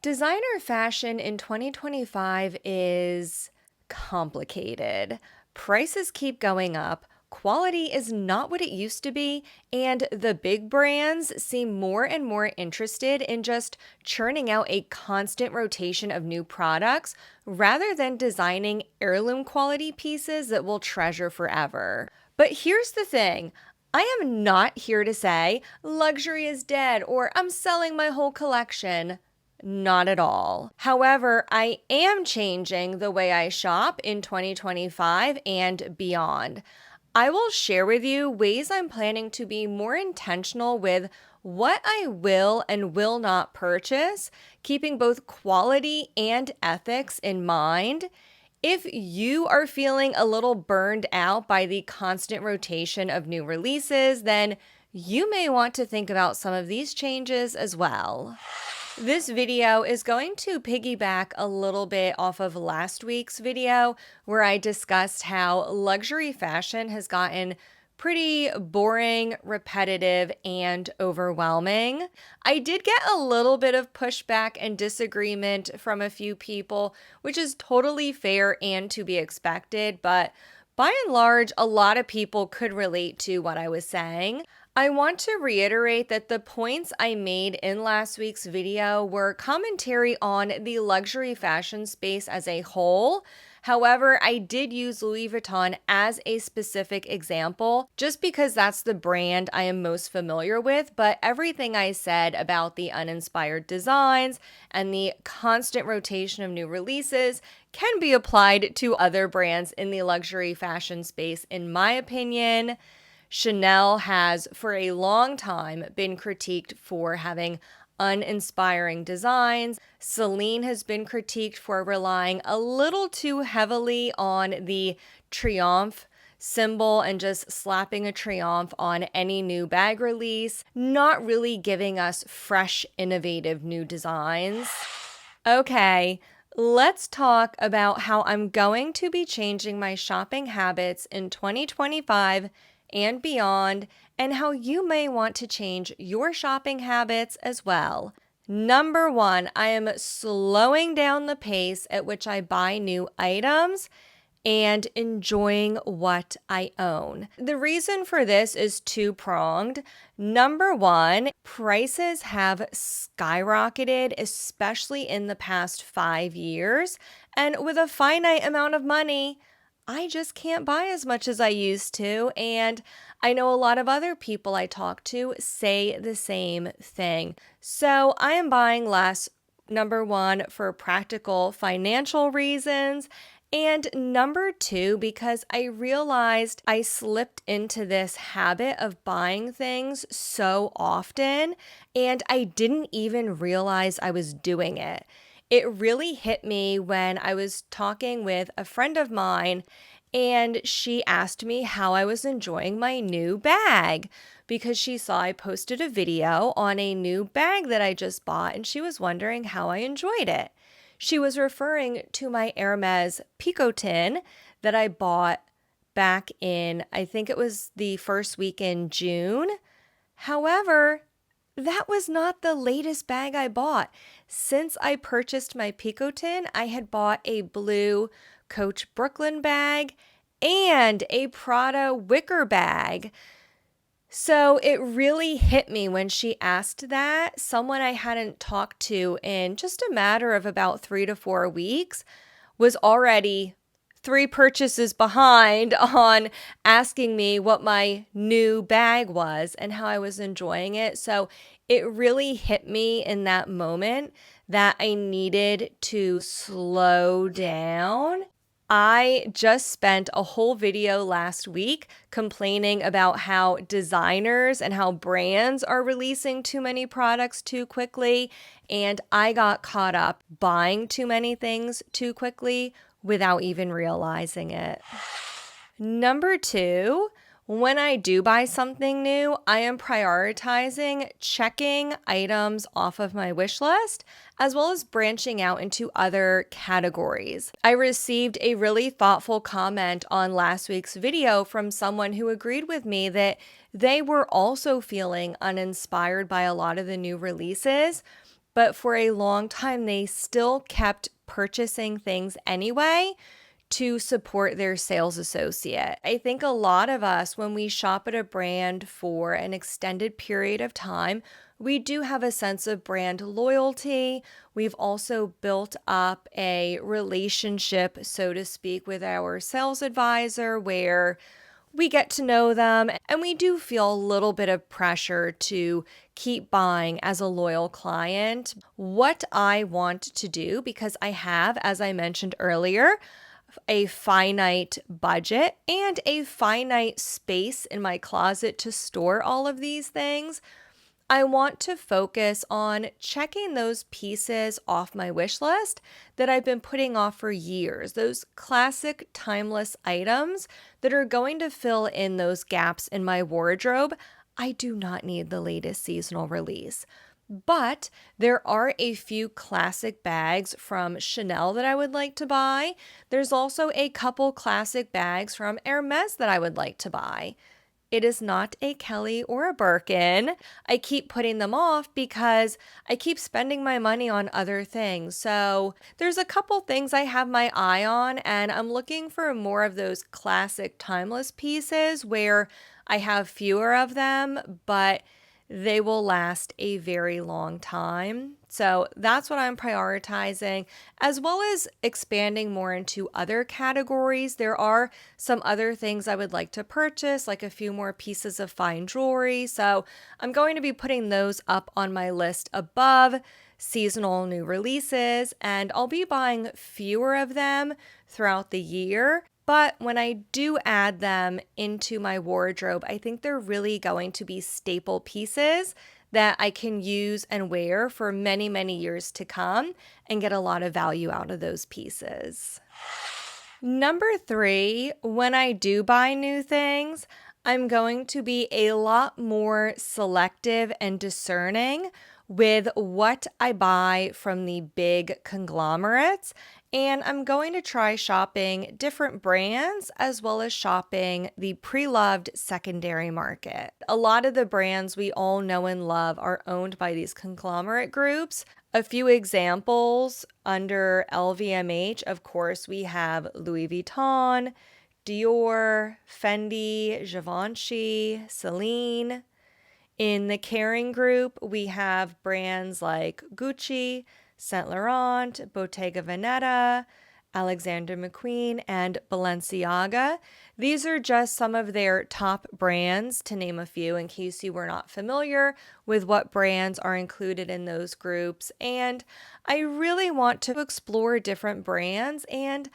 Designer fashion in 2025 is complicated. Prices keep going up, quality is not what it used to be, and the big brands seem more and more interested in just churning out a constant rotation of new products rather than designing heirloom quality pieces that we'll treasure forever. But here's the thing. I am not here to say luxury is dead or I'm selling my whole collection. Not at all. However, I am changing the way I shop in 2025 and beyond. I will share with you ways I'm planning to be more intentional with what I will and will not purchase, keeping both quality and ethics in mind. If you are feeling a little burned out by the constant rotation of new releases, then you may want to think about some of these changes as well. This video is going to piggyback a little bit off of last week's video where I discussed how luxury fashion has gotten pretty boring, repetitive, and overwhelming. I did get a little bit of pushback and disagreement from a few people, which is totally fair and to be expected, but by and large, a lot of people could relate to what I was saying. I want to reiterate that the points I made in last week's video were commentary on the luxury fashion space as a whole. However, I did use Louis Vuitton as a specific example just because that's the brand I am most familiar with, but everything I said about the uninspired designs and the constant rotation of new releases can be applied to other brands in the luxury fashion space, in my opinion. Chanel has for a long time been critiqued for having uninspiring designs. Celine has been critiqued for relying a little too heavily on the triomphe symbol and just slapping a triomphe on any new bag release, not really giving us fresh, innovative new designs. Okay, let's talk about how I'm going to be changing my shopping habits in 2025 and beyond, and how you may want to change your shopping habits as well. Number one, I am slowing down the pace at which I buy new items and enjoying what I own. The reason for this is two-pronged. Number one, prices have skyrocketed, especially in the past 5 years, and with a finite amount of money, I just can't buy as much as I used to, and I know a lot of other people I talk to say the same thing. So I am buying less, number one, for practical financial reasons, and number two, because I realized I slipped into this habit of buying things so often, and I didn't even realize I was doing it. It really hit me when I was talking with a friend of mine and she asked me how I was enjoying my new bag because she saw I posted a video on a new bag that I just bought and she was wondering how I enjoyed it. She was referring to my Hermes Picotin that I bought back in, I think it was the first week in June. However, that was not the latest bag I bought. Since I purchased my Picotin, I had bought a blue Coach Brooklyn bag and a Prada wicker bag. So it really hit me when she asked that. Someone I hadn't talked to in just a matter of about 3 to 4 weeks was already 3 purchases behind on asking me what my new bag was and how I was enjoying it. So it really hit me in that moment that I needed to slow down. I just spent a whole video last week complaining about how designers and how brands are releasing too many products too quickly, and I got caught up buying too many things too quickly without even realizing it. Number two, when I do buy something new, I am prioritizing checking items off of my wish list, as well as branching out into other categories. I received a really thoughtful comment on last week's video from someone who agreed with me that they were also feeling uninspired by a lot of the new releases, but for a long time, they still kept purchasing things anyway to support their sales associate. I think a lot of us, when we shop at a brand for an extended period of time, we do have a sense of brand loyalty. We've also built up a relationship, so to speak, with our sales advisor where we get to know them, and we do feel a little bit of pressure to keep buying as a loyal client. What I want to do, because I have, as I mentioned earlier, a finite budget and a finite space in my closet to store all of these things, I want to focus on checking those pieces off my wish list that I've been putting off for years, those classic timeless items that are going to fill in those gaps in my wardrobe. I do not need the latest seasonal release. But there are a few classic bags from Chanel that I would like to buy. There's also a couple classic bags from Hermes that I would like to buy. It is not a Kelly or a Birkin. I keep putting them off because I keep spending my money on other things. So there's a couple things I have my eye on, and I'm looking for more of those classic timeless pieces where I have fewer of them, but they will last a very long time. So that's what I'm prioritizing, as well as expanding more into other categories. There are some other things I would like to purchase, like a few more pieces of fine jewelry. So I'm going to be putting those up on my list above seasonal new releases, and I'll be buying fewer of them throughout the year. But when I do add them into my wardrobe, I think they're really going to be staple pieces that I can use and wear for many, many years to come and get a lot of value out of those pieces. Number 3, when I do buy new things, I'm going to be a lot more selective and discerning with what I buy from the big conglomerates. And I'm going to try shopping different brands as well as shopping the pre-loved secondary market. A lot of the brands we all know and love are owned by these conglomerate groups. A few examples under LVMH, of course, we have Louis Vuitton, Dior, Fendi, Givenchy, Celine. In the Kering group, we have brands like Gucci, Saint Laurent, Bottega Veneta, Alexander McQueen, and Balenciaga. These are just some of their top brands, to name a few, in case you were not familiar with what brands are included in those groups. And I really want to explore different brands, and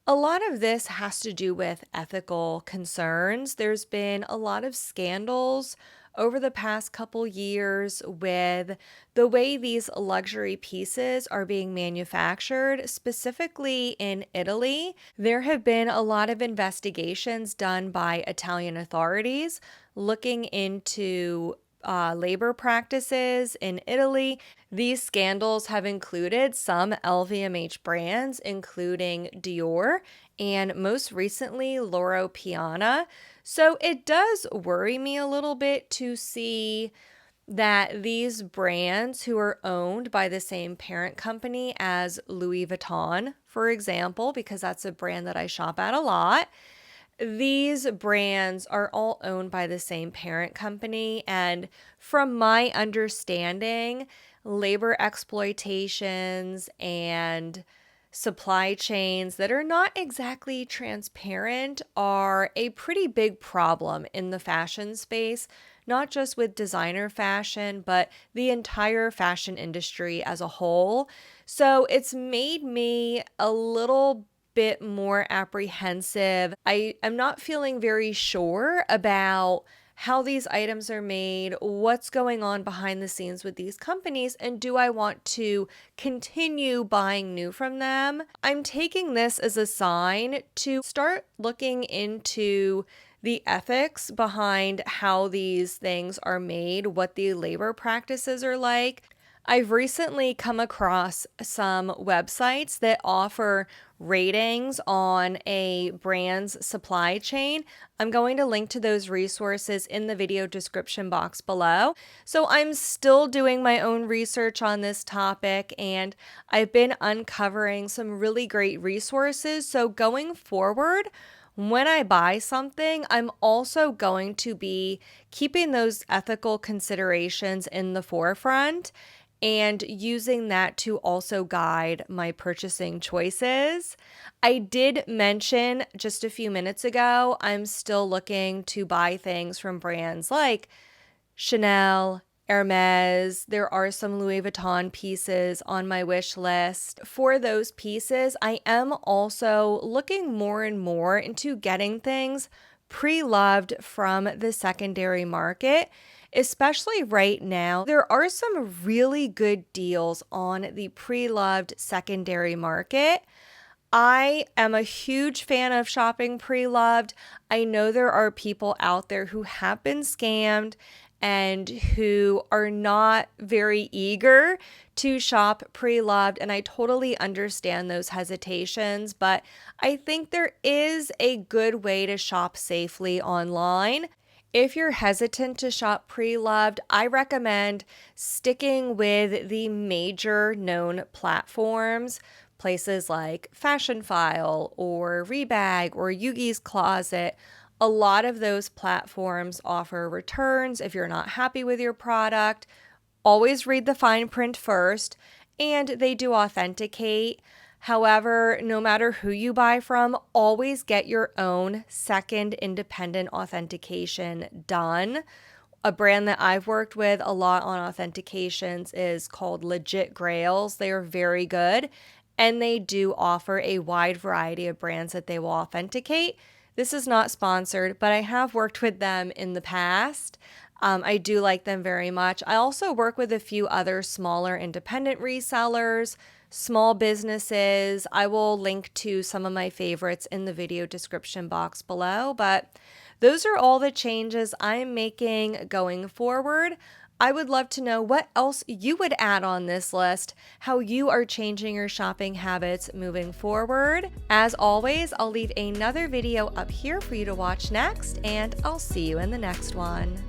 a lot of this has to do with ethical concerns. There's been a lot of scandals over the past couple years with the way these luxury pieces are being manufactured, specifically in Italy. There have been a lot of investigations done by Italian authorities looking into labor practices in Italy. These scandals have included some LVMH brands, including Dior and most recently Loro Piana. So it does worry me a little bit to see that these brands, who are owned by the same parent company as Louis Vuitton, for example, because that's a brand that I shop at a lot, these brands are all owned by the same parent company. And from my understanding, labor exploitations and supply chains that are not exactly transparent are a pretty big problem in the fashion space, not just with designer fashion, but the entire fashion industry as a whole. So it's made me a little bit more apprehensive. I am not feeling very sure about how these items are made, what's going on behind the scenes with these companies, and do I want to continue buying new from them? I'm taking this as a sign to start looking into the ethics behind how these things are made, what the labor practices are like. I've recently come across some websites that offer ratings on a brand's supply chain. I'm going to link to those resources in the video description box below. So I'm still doing my own research on this topic, and I've been uncovering some really great resources. So going forward, when I buy something, I'm also going to be keeping those ethical considerations in the forefront and using that to also guide my purchasing choices. I did mention just a few minutes ago, I'm still looking to buy things from brands like Chanel, Hermes. There are some Louis Vuitton pieces on my wish list. For those pieces, I am also looking more and more into getting things pre-loved from the secondary market. Especially right now, there are some really good deals on the pre-loved secondary market. I am a huge fan of shopping pre-loved. I know there are people out there who have been scammed and who are not very eager to shop pre-loved, and I totally understand those hesitations, but I think there is a good way to shop safely online. If you're hesitant to shop pre-loved, I recommend sticking with the major known platforms, places like Fashion File or Rebag or Yugi's Closet. A lot of those platforms offer returns if you're not happy with your product. Always read the fine print first, and they do authenticate. However, no matter who you buy from, always get your own second independent authentication done. A brand that I've worked with a lot on authentications is called Legit Grails. They are very good, and they do offer a wide variety of brands that they will authenticate. This is not sponsored, but I have worked with them in the past. I do like them very much. I also work with a few other smaller independent resellers, small businesses. I will link to some of my favorites in the video description box below, but those are all the changes I'm making going forward. I would love to know what else you would add on this list, how you are changing your shopping habits moving forward. As always, I'll leave another video up here for you to watch next, and I'll see you in the next one.